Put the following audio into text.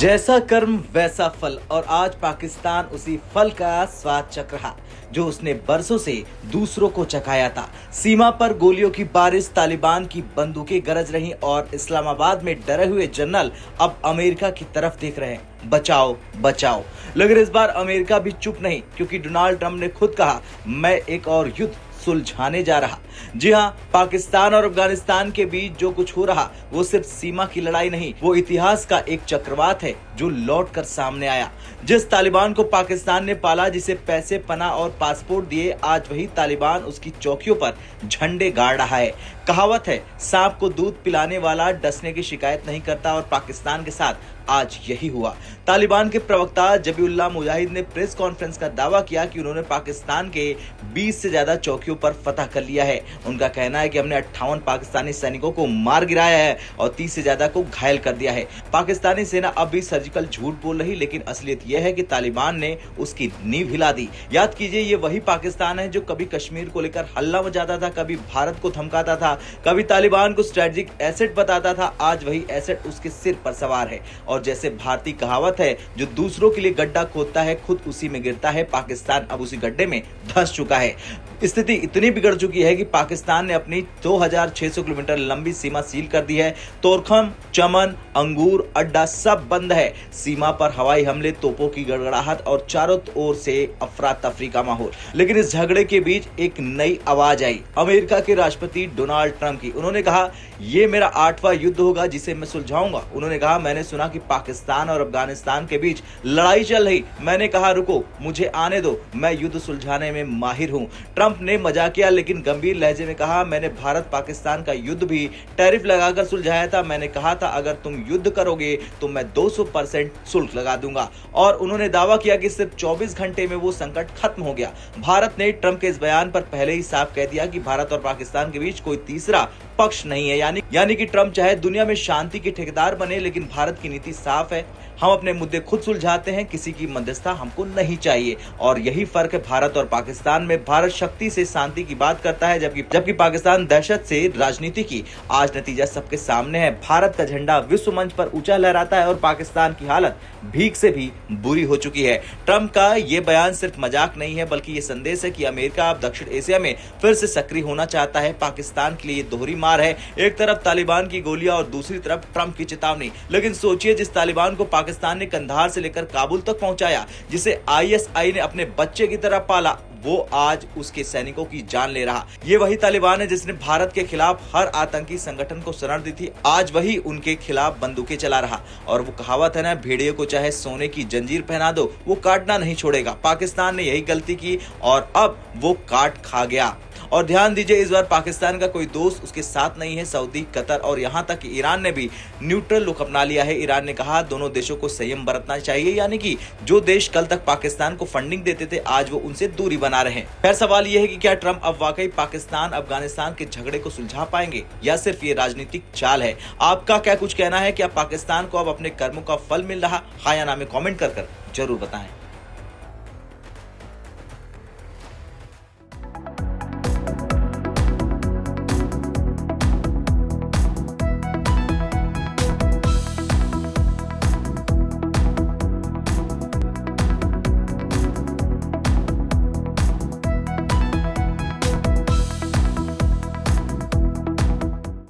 जैसा कर्म वैसा फल और आज पाकिस्तान उसी फल का स्वाद चख रहा जो उसने बरसों से दूसरों को चखाया था। सीमा पर गोलियों की बारिश, तालिबान की बंदूकें गरज रही और इस्लामाबाद में डरे हुए जनरल अब अमेरिका की तरफ देख रहे हैं, बचाओ बचाओ। लेकिन इस बार अमेरिका भी चुप नहीं, क्योंकि डोनाल्ड ट्रंप ने खुद कहा, मैं एक और युद्ध सुलझाने जा रहा। जी हां, पाकिस्तान और अफगानिस्तान के बीच जो कुछ हो रहा वो सिर्फ सीमा की लड़ाई नहीं, वो इतिहास का एक चक्रवात है जो लौट कर सामने आया। जिस तालिबान को पाकिस्तान ने पाला, जिसे पैसे, पनाह और पासपोर्ट दिए, आज वही तालिबान उसकी चौकियों पर झंडे गाड़ रहा है। कहावत है, सांप को दूध पिलाने वाला डसने की शिकायत नहीं करता, और पाकिस्तान के साथ आज यही हुआ। तालिबान के प्रवक्ता जबीउल्लाह मुजाहिद ने प्रेस कॉन्फ्रेंस का दावा किया कि उन्होंने पाकिस्तान के 20 से ज्यादा चौकियों पर फतह कर लिया है। उनका कहना है कि हमने 58 पाकिस्तानी सैनिकों को मार गिराया है और 30 से ज्यादा को घायल कर दिया है। पाकिस्तानी सेना अब भी सर्जिकल झूठ बोल रही, लेकिन असलियत यह है कि तालिबान ने उसकी नींव हिला दी। याद कीजिए, ये वही पाकिस्तान है जो कभी कश्मीर को लेकर हल्ला मचाता था, कभी भारत को धमकाता था, कभी तालिबान को स्ट्रेटेजिक एसेट बताता था। आज वही एसेट उसके सिर पर सवार है, और जैसे भारतीय कहावत है, जो दूसरों के लिए गड्ढा खोदता है खुद उसी में गिरता है। पाकिस्तान अब उसी गड्ढे में धंस चुका है। स्थिति इतनी बिगड़ चुकी है कि पाकिस्तान ने अपनी 2600 किलोमीटर लंबी सीमा सील कर दी है। तोरखम, चमन, अंगूर अड्डा सब बंद है। सीमा पर हवाई हमले, तोपों की गड़गड़ाहट और चारों ओर से अफरा तफरी का माहौल। लेकिन इस झगड़े के बीच एक नई आवाज आई, अमेरिका के राष्ट्रपति डोनाल्ड ट्रंप की। उन्होंने कहा, यह मेरा 8वां युद्ध होगा जिसे मैं सुलझाऊंगा। उन्होंने कहा, मैंने सुना कि पाकिस्तान और अफगानिस्तान के बीच लड़ाई चल रही। मैंने कहा, रुको, मुझे आने दो, मैं युद्ध सुलझाने में माहिर हूं। ट्रंप ने मजाकिया लेकिन गंभीर लहजे में कहा, मैंने भारत पाकिस्तान का युद्ध भी टैरिफ लगाकर सुलझाया था। मैंने कहा था, अगर तुम युद्ध करोगे तो मैं 200% शुल्क लगा दूंगा। और उन्होंने दावा किया कि सिर्फ 24 घंटे में वो संकट खत्म हो गया। भारत ने ट्रंप के इस बयान पर पहले ही साफ कह दिया कि भारत और पाकिस्तान के बीच कोई तीसरा पक्ष नहीं है। यानी कि ट्रंप चाहे दुनिया में शांति के ठेकेदार बने, लेकिन भारत की नीति साफ है, हम अपने मुद्दे खुद सुलझाते हैं, किसी की मध्यस्थता हमको नहीं चाहिए। और यही फर्क है भारत और पाकिस्तान में। भारत शक्ति से शांति की बात करता है, जबकि पाकिस्तान दहशत से राजनीति की। आज नतीजा सबके सामने है। भारत का झंडा विश्व मंच पर ऊंचा लहराता है और पाकिस्तान की हालत भीख से भी बुरी हो चुकी है। ट्रंप का यह बयान सिर्फ मजाक नहीं है, बल्कि ये संदेश है कि अमेरिका अब दक्षिण एशिया में फिर से सक्रिय होना चाहता है। पाकिस्तान के लिए दोहरी मार है, एक तरफ तालिबान की गोलियां और दूसरी तरफ ट्रंप की चेतावनी। लेकिन सोचिए, जिस तालिबान को पाकिस्तान ने कंधार से लेकर काबुल तक पहुंचाया, जिसे आईएसआई ने अपने बच्चे की तरह पाला, वो आज उसके सैनिकों की जान ले रहा। ये वही तालिबान है जिसने भारत के खिलाफ हर आतंकी संगठन को शरण दी थी, आज वही उनके खिलाफ बंदूकें चला रहा। और वो कहावत है ना, भेड़िए को चाहे सोने की जंजीर पहना दो, वो काटना नहीं छोड़ेगा। पाकिस्तान ने यही गलती की और अब वो काट खा गया। और ध्यान दीजिए, इस बार पाकिस्तान का कोई दोस्त उसके साथ नहीं है। सऊदी, कतर और यहाँ तक कि ईरान ने भी न्यूट्रल रुख अपना लिया है। ईरान ने कहा, दोनों देशों को संयम बरतना चाहिए, यानी कि जो देश कल तक पाकिस्तान को फंडिंग देते थे, आज वो उनसे दूरी बना रहे हैं। फिर सवाल यह है कि क्या ट्रंप अब वाकई पाकिस्तान अफगानिस्तान के झगड़े को सुलझा पाएंगे, या सिर्फ ये राजनीतिक चाल है? आपका क्या कुछ कहना है? क्या पाकिस्तान को अब अपने कर्मों का फल मिल रहा? हाँ या ना में कमेंट कर जरूर बताएं।